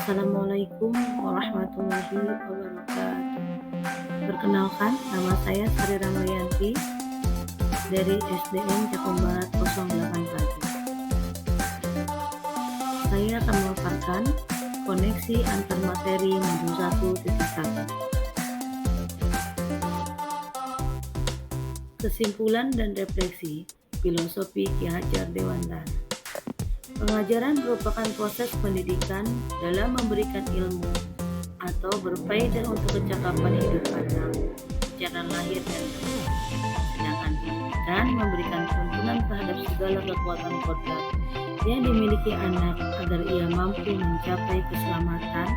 Assalamualaikum warahmatullahi wabarakatuh. Perkenalkan, nama saya Sari Ramayyanti dari SDN Cakung Barat 08 Pagi. Saya akan memaparkan koneksi antar materi modul 1.1. Kesimpulan dan refleksi filosofi Ki Hajar Dewantara. Pengajaran merupakan proses pendidikan dalam memberikan ilmu atau berfaedah untuk kecakapan hidup anak secara lahir dan batin. Sedangkan pendidikan memberikan tuntunan terhadap segala kekuatan kodrat yang dimiliki anak agar ia mampu mencapai keselamatan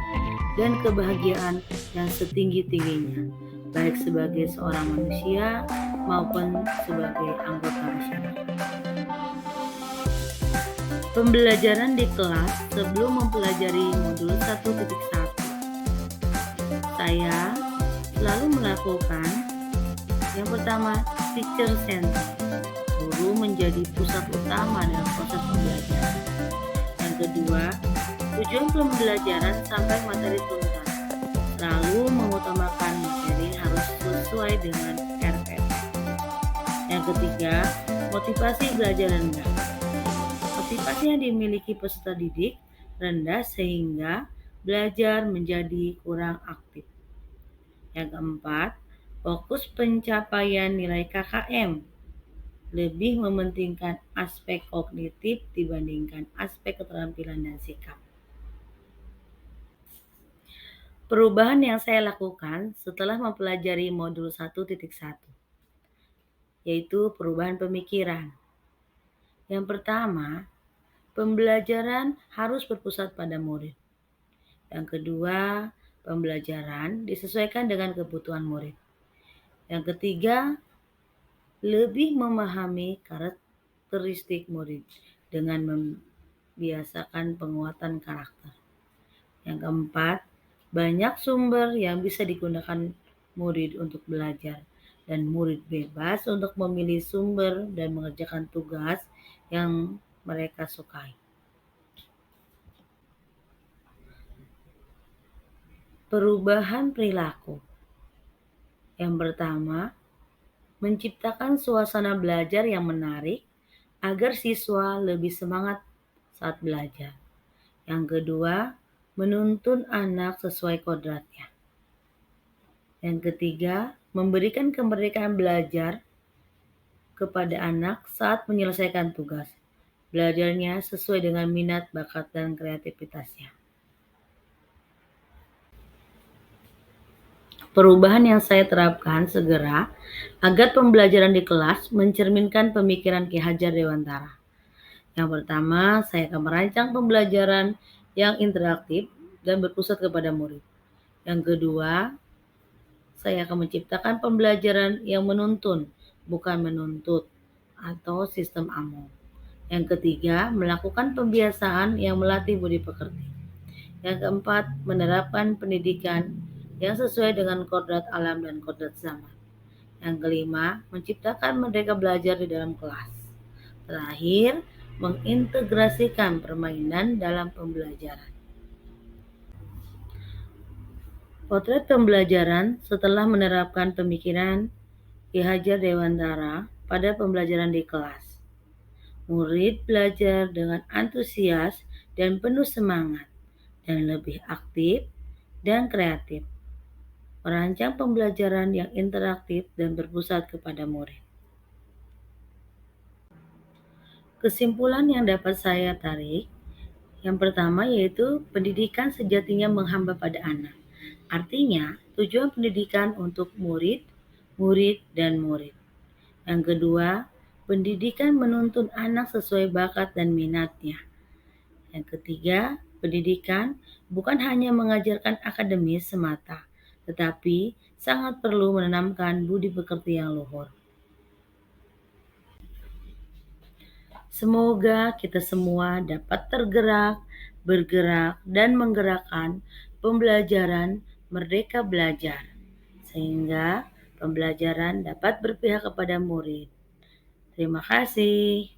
dan kebahagiaan yang setinggi-tingginya, baik sebagai seorang manusia maupun sebagai anggota masyarakat. Pembelajaran di kelas sebelum mempelajari modul 1.1. Saya selalu melakukan yang pertama, teacher center. Guru menjadi pusat utama dalam proses pembelajaran. Yang kedua, tujuan pembelajaran sampai materi tuntas. Selalu mengutamakan materi harus sesuai dengan RPP. Yang ketiga, motivasi belajar rendah. Motivasi yang dimiliki peserta didik rendah sehingga belajar menjadi kurang aktif. Yang keempat, fokus pencapaian nilai KKM. Lebih mementingkan aspek kognitif dibandingkan aspek keterampilan dan sikap. Perubahan yang saya lakukan setelah mempelajari modul 1.1, yaitu perubahan pemikiran. Yang pertama, pembelajaran harus berpusat pada murid. Yang kedua, pembelajaran disesuaikan dengan kebutuhan murid. Yang ketiga, lebih memahami karakteristik murid dengan membiasakan penguatan karakter. Yang keempat, banyak sumber yang bisa digunakan murid untuk belajar dan murid bebas untuk memilih sumber dan mengerjakan tugas yang mereka sukai. Perubahan perilaku. Yang pertama, menciptakan suasana belajar yang menarik agar siswa lebih semangat saat belajar. Yang kedua, menuntun anak sesuai kodratnya. Yang ketiga, memberikan kemerdekaan belajar kepada anak saat menyelesaikan tugas. Belajarnya sesuai dengan minat, bakat, dan kreativitasnya. Perubahan yang saya terapkan segera agar pembelajaran di kelas mencerminkan pemikiran Ki Hajar Dewantara. Yang pertama, saya akan merancang pembelajaran yang interaktif dan berpusat kepada murid. Yang kedua, saya akan menciptakan pembelajaran yang menuntun, bukan menuntut, atau sistem AMO. Yang ketiga, melakukan pembiasaan yang melatih budi pekerti. Yang keempat, menerapkan pendidikan yang sesuai dengan kodrat alam dan kodrat zaman. Yang kelima, menciptakan merdeka belajar di dalam kelas. Terakhir, mengintegrasikan permainan dalam pembelajaran. Potret pembelajaran setelah menerapkan pemikiran Ki Hajar Dewantara pada pembelajaran di kelas. Murid belajar dengan antusias dan penuh semangat dan lebih aktif dan kreatif. Merancang pembelajaran yang interaktif dan berpusat kepada murid. Kesimpulan yang dapat saya tarik, yang pertama yaitu pendidikan sejatinya menghamba pada anak. Artinya, tujuan pendidikan untuk murid, dan murid. Yang kedua, pendidikan menuntun anak sesuai bakat dan minatnya. Yang ketiga, pendidikan bukan hanya mengajarkan akademis semata, tetapi sangat perlu menanamkan budi pekerti yang luhur. Semoga kita semua dapat tergerak, bergerak, dan menggerakkan pembelajaran Merdeka Belajar, sehingga pembelajaran dapat berpihak kepada murid. Terima kasih.